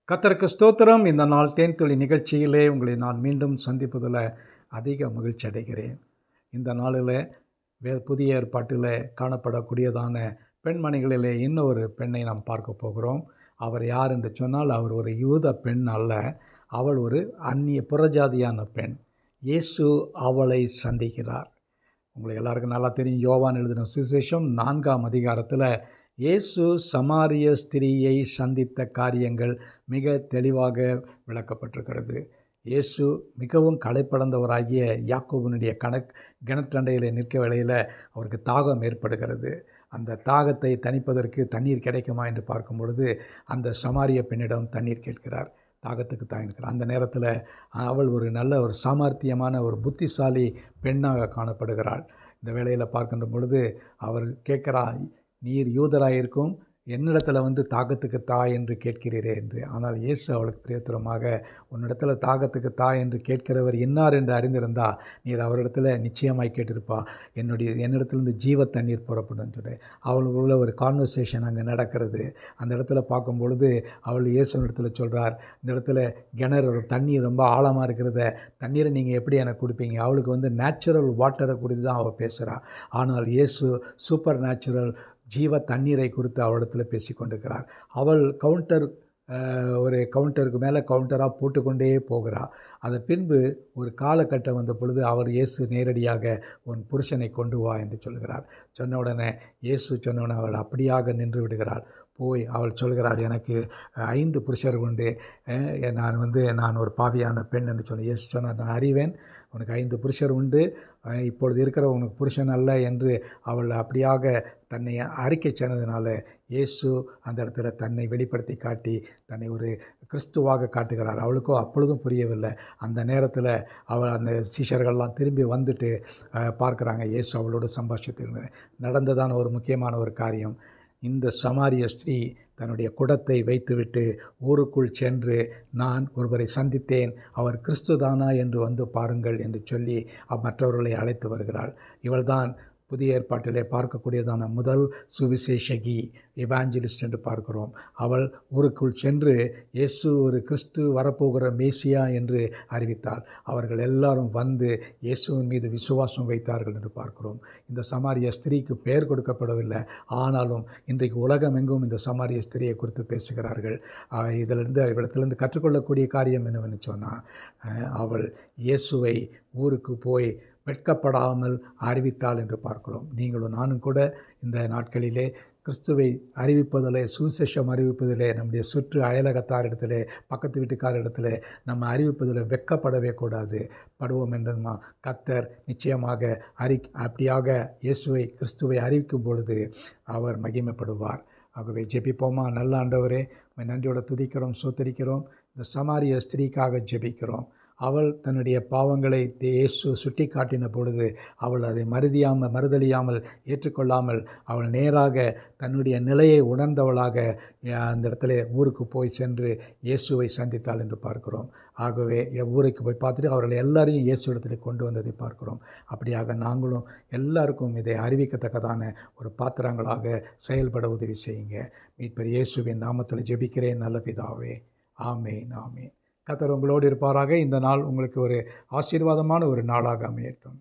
கர்த்தருக்கு ஸ்தோத்திரம். இந்த நாள் தேன்துளி நிகழ்ச்சியிலே உங்களை நான் மீண்டும் சந்திப்பதில் அதிக மகிழ்ச்சி அடைகிறேன். இந்த நாளில் புதிய ஏற்பாட்டில் காணப்படக்கூடியதான பெண்மணிகளிலே இன்னொரு பெண்ணை நாம் பார்க்க போகிறோம். அவர் யார் என்று சொன்னால், அவர் ஒரு யூத பெண் அல்ல, அவள் ஒரு அந்நிய புறஜாதியான பெண். இயேசு அவளை சந்திக்கிறார். உங்களுக்கு எல்லாருக்கும் நல்லா தெரியும், யோவான் எழுதின சுவிசேஷம் 4ஆம் அதிகாரத்தில் இயேசு சமாரிய ஸ்திரீயை சந்தித்த காரியங்கள் மிக தெளிவாக விளக்கப்பட்டிருக்கிறது. இயேசு மிகவும் களைப்படைந்தவராகிய யாக்கோபுனுடைய கிணற்றண்டையில் நிற்க வேளையில் அவருக்கு தாகம் ஏற்படுகிறது. அந்த தாகத்தை தணிப்பதற்கு தண்ணீர் கிடைக்குமா என்று பார்க்கும் பொழுது அந்த சமாரிய பெண்ணிடம் தண்ணீர் கேட்கிறார். தாகத்துக்கு தாங்கினார். அந்த நேரத்தில் அவள் ஒரு நல்ல ஒரு சாமர்த்தியமான ஒரு புத்திசாலி பெண்ணாக காணப்படுகிறாள். இந்த வேளையில் பார்க்கின்ற பொழுது அவர் கேட்கிறார், நீர் யூதராயிருக்கும் என்னிடத்தில் தாகத்துக்கு தா என்று கேட்கிறீரே என்று. ஆனால் இயேசு அவளுக்கு பிரயோத்தரமாக, உன்னிடத்தில் தாகத்துக்கு தா என்று கேட்கிறவர் இன்னார் என்று அறிந்திருந்தா நீர் அவரிடத்தில் நிச்சயமாய் கேட்டிருப்பா, என்னிடத்துலேருந்து ஜீவ தண்ணீர் புறப்படும் சொல்லி அவளுக்குள்ள ஒரு கான்வர்சேஷன் அங்கே நடக்கிறது. அந்த இடத்துல பார்க்கும் பொழுது அவள் இயேசுவிடத்தில் சொல்கிறார், இந்த இடத்துல கிணறு தண்ணீர் ரொம்ப ஆழமாக இருக்கிறத தண்ணீரை நீங்கள் எப்படி எனக்கு கொடுப்பீங்க? அவளுக்கு நேச்சுரல் வாட்டரை குறித்து தான் அவள் பேசுகிறாள். ஆனால் இயேசு சூப்பர் நேச்சுரல் ஜீவ தண்ணீரை குறித்து அவளிடத்தில் பேசி கொண்டிருக்கிறார். அவள் ஒரு கவுண்டருக்கு மேலே கவுண்டராக போட்டுக்கொண்டே போகிறாள். அதன் பின்பு ஒரு காலகட்டம் வந்த பொழுது அவர் இயேசு நேரடியாக உன் புருஷனை கொண்டு வா என்று சொல்கிறார். சொன்ன உடனே இயேசு சொன்ன உடனே அவள் அப்படியாக நின்று விடுகிறாள். போய் அவள் சொல்கிறாள், எனக்கு 5 புருஷர் உண்டு, நான் ஒரு பாவியான பெண் என்று சொன்னேன். இயேசு சொன்னார், நான் அறிவேன், உனக்கு 5 புருஷர் உண்டு, இப்பொழுது இருக்கிற உனக்கு புருஷன் அல்ல என்று அவள் அப்படியாக தன்னை அறிக்கை சொன்னதுனால இயேசு அந்த இடத்துல தன்னை வெளிப்படுத்தி காட்டி தன்னை ஒரு கிறிஸ்துவாக காட்டுகிறார். அவளுக்கோ அப்பொழுதும் புரியவில்லை. அந்த நேரத்தில் அவள் அந்த சீஷர்கள்லாம் திரும்பி வந்துட்டு பார்க்குறாங்க, இயேசு அவளோடு சம்பாஷித்து நடந்ததான ஒரு முக்கியமான ஒரு காரியம். இந்த சமாரிய ஸ்திரீ தன்னுடைய குடத்தை வைத்துவிட்டு ஊருக்குள் சென்று, நான் ஒருவரை சந்தித்தேன், அவர் கிறிஸ்துதானா என்று வந்து பாருங்கள் என்று சொல்லி மற்றவர்களை அழைத்து வருகிறாள். இவள்தான் புதிய ஏற்பாட்டிலே பார்க்கக்கூடியதான முதல் சுவிசேஷகி, எவாஞ்சலிஸ்ட் என்று பார்க்கிறோம். அவள் ஊருக்குள் சென்று இயேசு ஒரு கிறிஸ்து வரப்போகிற மேசியா என்று அறிவித்தாள். அவர்கள் எல்லாரும் வந்து இயேசுவின் மீது விசுவாசம் வைத்தார்கள் என்று பார்க்கிறோம். இந்த சமாரிய ஸ்திரீக்கு பெயர் கொடுக்கப்படவில்லை, ஆனாலும் இன்றைக்கு உலகம் எங்கும் இந்த சமாரிய ஸ்திரியை குறித்து பேசுகிறார்கள். இவளிடத்திலிருந்து கற்றுக்கொள்ளக்கூடிய காரியம் என்னவென்று சொன்னால், அவள் இயேசுவை ஊருக்கு போய் வெட்கப்படாமல் அறிவித்தாள் என்று பார்க்கிறோம். நீங்களும் நானும் கூட இந்த நாட்களிலே கிறிஸ்துவை அறிவிப்பதிலே, சுவிசேஷம் அறிவிப்பதிலே, நம்முடைய சுற்று அயலகத்தாரிடத்திலே, பக்கத்து வீட்டுக்காரிடத்திலே நம்ம அறிவிப்பதில் வெட்கப்படவே கூடாது. படுவோம் என்று கர்த்தர் நிச்சயமாக அப்படியாக இயேசுவை கிறிஸ்துவை அறிவிக்கும் பொழுது அவர் மகிமைப்படுவார். ஆகவே ஜெபிப்போமா? நல்ல ஆண்டவரே, நன்றியோட துதிக்கிறோம், சோத்தரிக்கிறோம். இந்த சமாரிய ஸ்திரீக்காக ஜெபிக்கிறோம். அவள் தன்னுடைய பாவங்களை இயேசு சுட்டி காட்டின பொழுது அவள் அதை மறுதலியாமல் ஏற்றுக்கொள்ளாமல் அவள் நேராக தன்னுடைய நிலையை உணர்ந்தவளாக அந்த இடத்துல ஊருக்கு போய் சென்று இயேசுவை சந்தித்தாள் என்று பார்க்கிறோம். ஆகவே ஊருக்கு போய் பார்த்துட்டு அவர்கள் எல்லாரையும் இயேசு இடத்துல கொண்டு வந்ததை பார்க்கிறோம். அப்படியாக நாங்களும் எல்லாருக்கும் இதை அறிவிக்கத்தக்கதான ஒரு பாத்திரங்களாக செயல்பட உதவி செய்யுங்க. மீட்பர் இயேசுவின் நாமத்தில் ஜெபிக்கிறேன் நல்ல பிதாவே, ஆமேன், ஆமேன். கர்த்தர் உங்களோடு இருப்பாராக. இந்த நாள் உங்களுக்கு ஒரு ஆசீர்வாதமான ஒரு நாளாக அமையட்டும்.